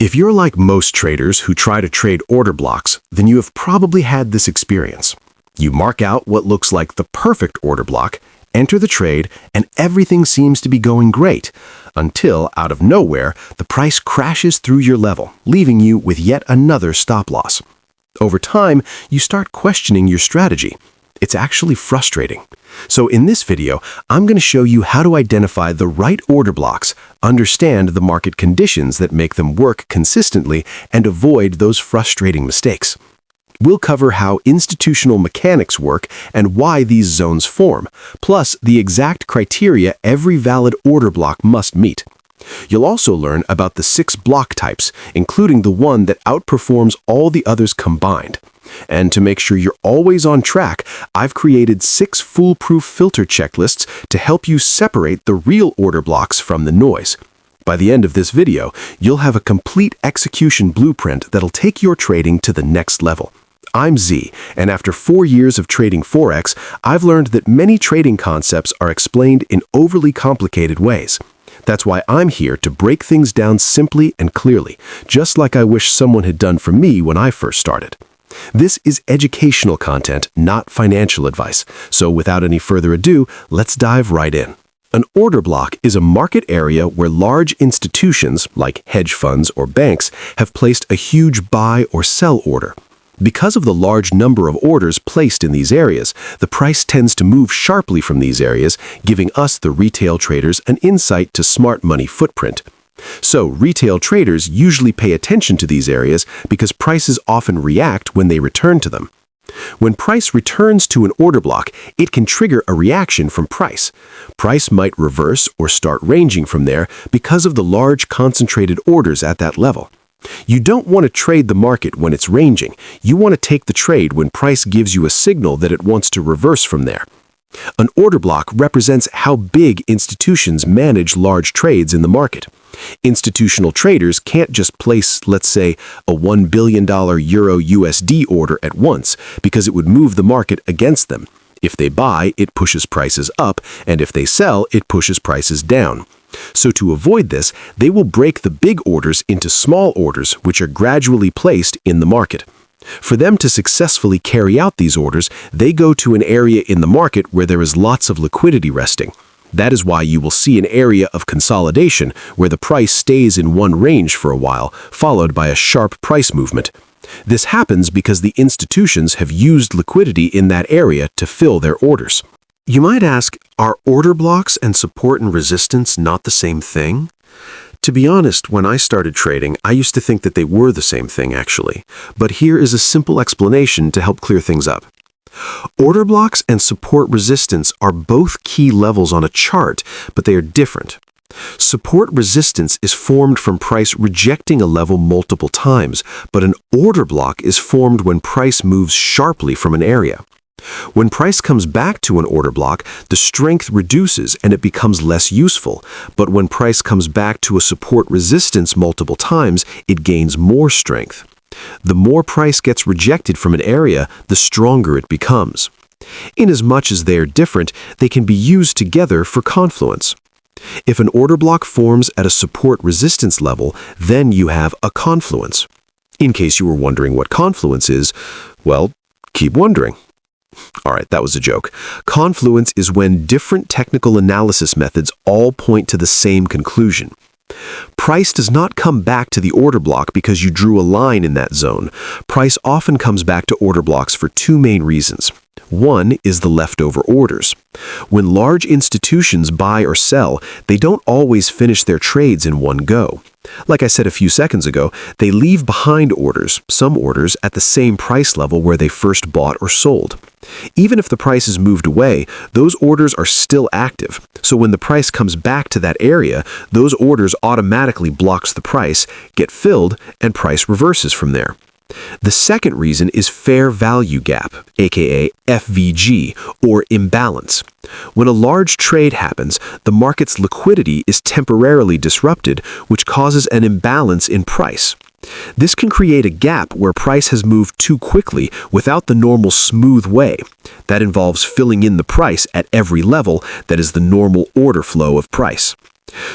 If you're like most traders who try to trade order blocks, then you have probably had this experience. You mark out what looks like the perfect order block, enter the trade, and everything seems to be going great, until, out of nowhere, the price crashes through your level, leaving you with yet another stop loss. Over time, you start questioning your strategy. It's actually frustrating. So in this video, I'm going to show you how to identify the right order blocks, understand the market conditions that make them work consistently, and avoid those frustrating mistakes. We'll cover how institutional mechanics work and why these zones form, plus the exact criteria every valid order block must meet. You'll also learn about the 6 block types, including the one that outperforms all the others combined. And to make sure you're always on track, I've created 6 foolproof filter checklists to help you separate the real order blocks from the noise. By the end of this video, you'll have a complete execution blueprint that'll take your trading to the next level. I'm Z, and after 4 years of trading Forex, I've learned that many trading concepts are explained in overly complicated ways. That's why I'm here to break things down simply and clearly, just like I wish someone had done for me when I first started. This is educational content, not financial advice, so without any further ado, let's dive right in. An order block is a market area where large institutions, like hedge funds or banks, have placed a huge buy or sell order. Because of the large number of orders placed in these areas, the price tends to move sharply from these areas, giving us, the retail traders, an insight to smart money footprint. So, retail traders usually pay attention to these areas because prices often react when they return to them. When price returns to an order block, it can trigger a reaction from price. Price might reverse or start ranging from there because of the large concentrated orders at that level. You don't want to trade the market when it's ranging. You want to take the trade when price gives you a signal that it wants to reverse from there. An order block represents how big institutions manage large trades in the market. Institutional traders can't just place, let's say, a $1 billion Euro USD order at once because it would move the market against them. If they buy, it pushes prices up, and if they sell, it pushes prices down. So to avoid this, they will break the big orders into small orders, which are gradually placed in the market. For them to successfully carry out these orders, they go to an area in the market where there is lots of liquidity resting. That is why you will see an area of consolidation where the price stays in one range for a while, followed by a sharp price movement. This happens because the institutions have used liquidity in that area to fill their orders. You might ask, are order blocks and support and resistance not the same thing? To be honest, when I started trading, I used to think that they were the same thing actually. But here is a simple explanation to help clear things up. Order blocks and support resistance are both key levels on a chart, but they are different. Support resistance is formed from price rejecting a level multiple times, but an order block is formed when price moves sharply from an area. When price comes back to an order block, the strength reduces and it becomes less useful, but when price comes back to a support resistance multiple times, it gains more strength. The more price gets rejected from an area, the stronger it becomes. Inasmuch as they are different, they can be used together for confluence. If an order block forms at a support resistance level, then you have a confluence. In case you were wondering what confluence is, well, keep wondering. All right, that was a joke. Confluence is when different technical analysis methods all point to the same conclusion. Price does not come back to the order block because you drew a line in that zone. Price often comes back to order blocks for 2 main reasons. One is the leftover orders. When large institutions buy or sell, they don't always finish their trades in one go. Like I said a few seconds ago, they leave behind orders, some orders, at the same price level where they first bought or sold. Even if the price is moved away, those orders are still active. So when the price comes back to that area, those orders automatically blocks the price, get filled, and price reverses from there. The second reason is fair value gap, aka FVG, or imbalance. When a large trade happens, the market's liquidity is temporarily disrupted, which causes an imbalance in price. This can create a gap where price has moved too quickly without the normal smooth way. That involves filling in the price at every level that is the normal order flow of price.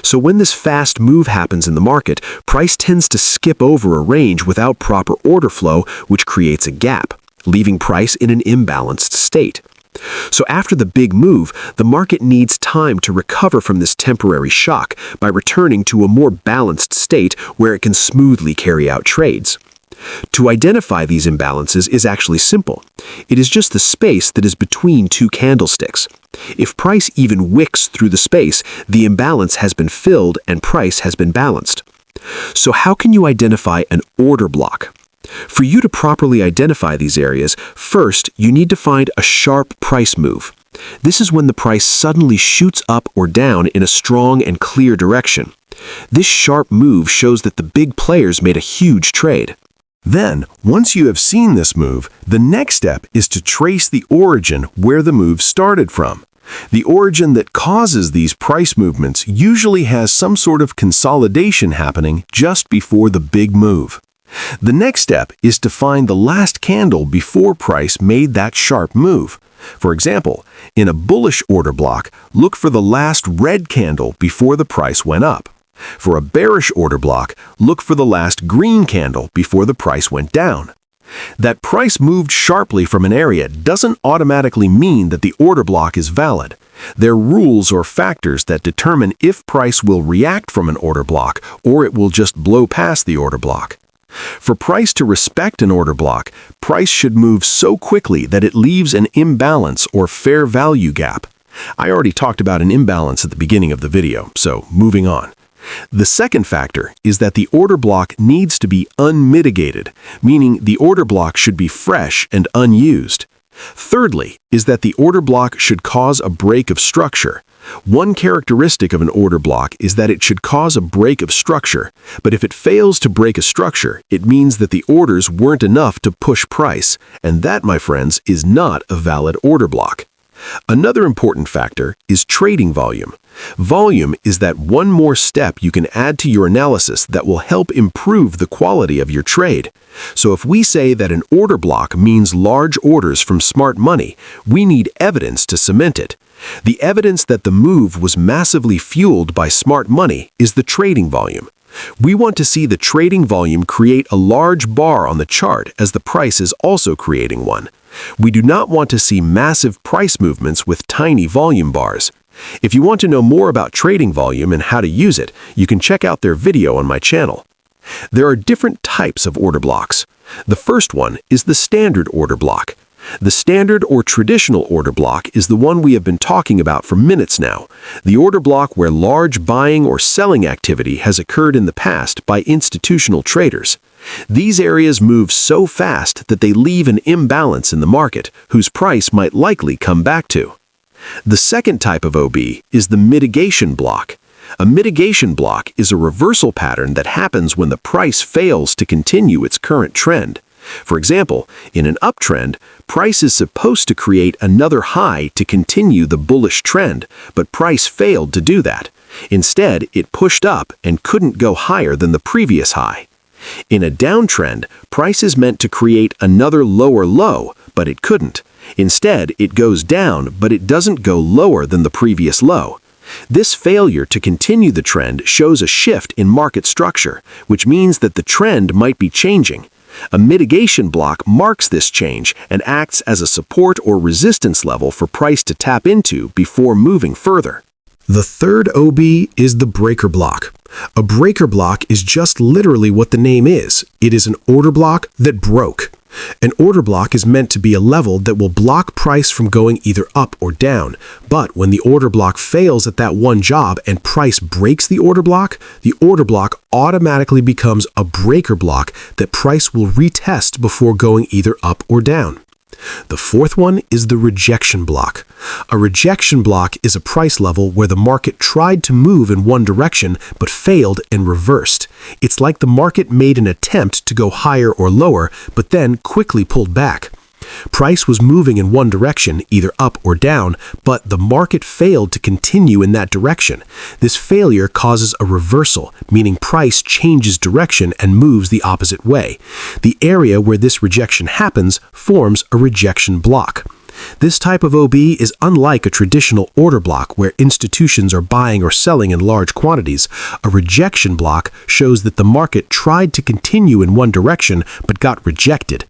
So when this fast move happens in the market, price tends to skip over a range without proper order flow, which creates a gap, leaving price in an imbalanced state. So after the big move, the market needs time to recover from this temporary shock by returning to a more balanced state where it can smoothly carry out trades. To identify these imbalances is actually simple. It is just the space that is between two candlesticks. If price even wicks through the space, the imbalance has been filled and price has been balanced. So how can you identify an order block? For you to properly identify these areas, first you need to find a sharp price move. This is when the price suddenly shoots up or down in a strong and clear direction. This sharp move shows that the big players made a huge trade. Then, once you have seen this move, the next step is to trace the origin where the move started from. The origin that causes these price movements usually has some sort of consolidation happening just before the big move. The next step is to find the last candle before price made that sharp move. For example, in a bullish order block, look for the last red candle before the price went up. For a bearish order block, look for the last green candle before the price went down. That price moved sharply from an area doesn't automatically mean that the order block is valid. There are rules or factors that determine if price will react from an order block or it will just blow past the order block. For price to respect an order block, price should move so quickly that it leaves an imbalance or fair value gap. I already talked about an imbalance at the beginning of the video, so moving on. The second factor is that the order block needs to be unmitigated, meaning the order block should be fresh and unused. Thirdly is that the order block should cause a break of structure. One characteristic of an order block is that it should cause a break of structure, but if it fails to break a structure, it means that the orders weren't enough to push price, and that, my friends, is not a valid order block. Another important factor is trading volume. Volume is that one more step you can add to your analysis that will help improve the quality of your trade. So if we say that an order block means large orders from smart money, we need evidence to cement it. The evidence that the move was massively fueled by smart money is the trading volume. We want to see the trading volume create a large bar on the chart as the price is also creating one. We do not want to see massive price movements with tiny volume bars. If you want to know more about trading volume and how to use it, you can check out their video on my channel. There are different types of order blocks. The first one is the standard order block. The standard or traditional order block is the one we have been talking about for minutes now, the order block where large buying or selling activity has occurred in the past by institutional traders. These areas move so fast that they leave an imbalance in the market, whose price might likely come back to. The second type of OB is the mitigation block. A mitigation block is a reversal pattern that happens when the price fails to continue its current trend. For example, in an uptrend, price is supposed to create another high to continue the bullish trend, but price failed to do that. Instead, it pushed up and couldn't go higher than the previous high. In a downtrend, price is meant to create another lower low, but it couldn't. Instead, it goes down, but it doesn't go lower than the previous low. This failure to continue the trend shows a shift in market structure, which means that the trend might be changing. A mitigation block marks this change and acts as a support or resistance level for price to tap into before moving further. The third OB is the breaker block. A breaker block is just literally what the name is. It is an order block that broke. An order block is meant to be a level that will block price from going either up or down. But when the order block fails at that one job and price breaks the order block automatically becomes a breaker block that price will retest before going either up or down. The fourth one is the rejection block. A rejection block is a price level where the market tried to move in one direction but failed and reversed. It's like the market made an attempt to go higher or lower but then quickly pulled back. Price was moving in one direction, either up or down, but the market failed to continue in that direction. This failure causes a reversal, meaning price changes direction and moves the opposite way. The area where this rejection happens forms a rejection block. This type of OB is unlike a traditional order block where institutions are buying or selling in large quantities. A rejection block shows that the market tried to continue in one direction but got rejected.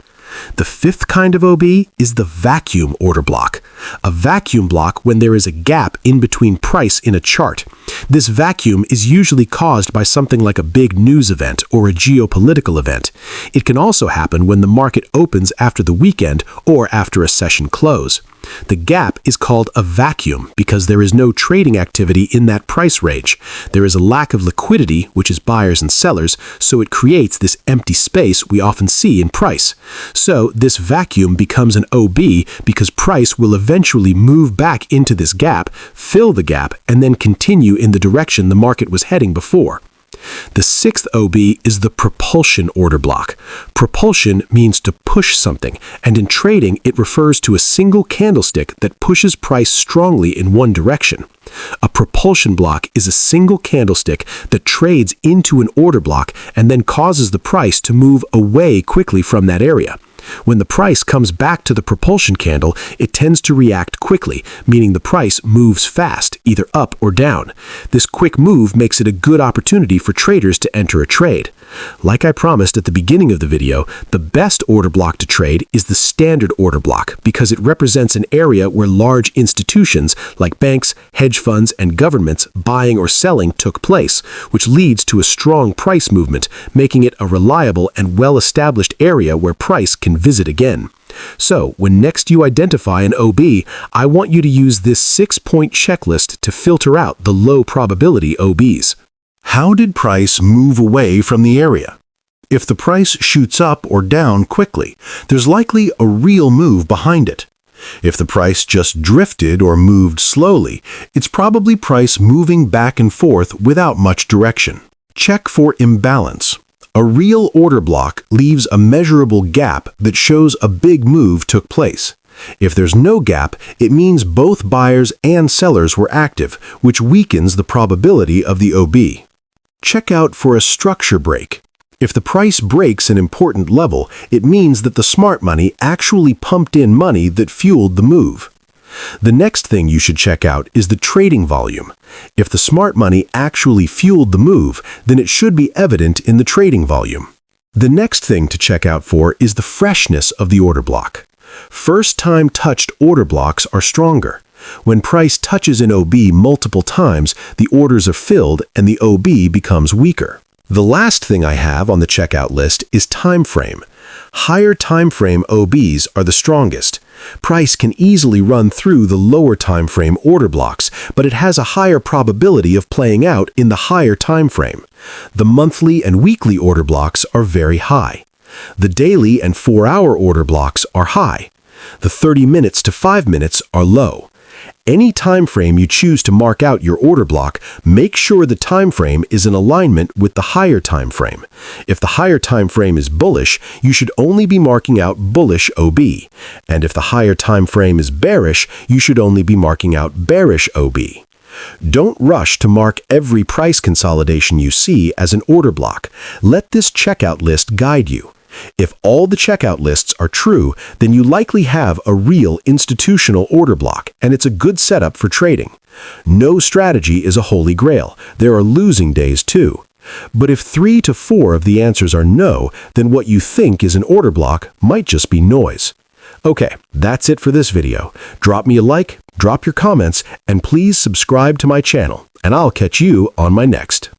The fifth kind of OB is the vacuum order block. A vacuum block when there is a gap in between price in a chart. This vacuum is usually caused by something like a big news event or a geopolitical event. It can also happen when the market opens after the weekend or after a session close. The gap is called a vacuum because there is no trading activity in that price range. There is a lack of liquidity, which is buyers and sellers, so it creates this empty space we often see in price. So this vacuum becomes an OB because price will eventually move back into this gap, fill the gap, and then continue in the direction the market was heading before. The sixth OB is the propulsion order block. Propulsion means to push something, and in trading it refers to a single candlestick that pushes price strongly in one direction. A propulsion block is a single candlestick that trades into an order block and then causes the price to move away quickly from that area. When the price comes back to the propulsion candle, it tends to react quickly, meaning the price moves fast, either up or down. This quick move makes it a good opportunity for traders to enter a trade. Like I promised at the beginning of the video, the best order block to trade is the standard order block because it represents an area where large institutions like banks, hedge funds, and governments buying or selling took place, which leads to a strong price movement, making it a reliable and well-established area where price can visit again. So, when next you identify an OB, I want you to use this 6-point checklist to filter out the low probability OBs. How did price move away from the area? If the price shoots up or down quickly, there's likely a real move behind it. If the price just drifted or moved slowly, it's probably price moving back and forth without much direction. Check for imbalance. A real order block leaves a measurable gap that shows a big move took place. If there's no gap, it means both buyers and sellers were active, which weakens the probability of the OB. Check out for a structure break. If the price breaks an important level, it means that the smart money actually pumped in money that fueled the move. The next thing you should check out is the trading volume. If the smart money actually fueled the move, then it should be evident in the trading volume. The next thing to check out for is the freshness of the order block. First-time touched order blocks are stronger. When price touches an OB multiple times, the orders are filled and the OB becomes weaker. The last thing I have on the checkout list is time frame. Higher time frame OBs are the strongest. Price can easily run through the lower time frame order blocks, but it has a higher probability of playing out in the higher time frame. The monthly and weekly order blocks are very high. The daily and 4-hour order blocks are high. The 30 minutes to 5 minutes are low. Any time frame you choose to mark out your order block, make sure the time frame is in alignment with the higher time frame. If the higher time frame is bullish, you should only be marking out bullish OB. And if the higher time frame is bearish, you should only be marking out bearish OB. Don't rush to mark every price consolidation you see as an order block. Let this checkout list guide you. If all the checkout lists are true, then you likely have a real institutional order block, and it's a good setup for trading. No strategy is a holy grail. There are losing days too. But if 3 to 4 of the answers are no, then what you think is an order block might just be noise. Okay, that's it for this video. Drop me a like, drop your comments, and please subscribe to my channel, and I'll catch you on my next.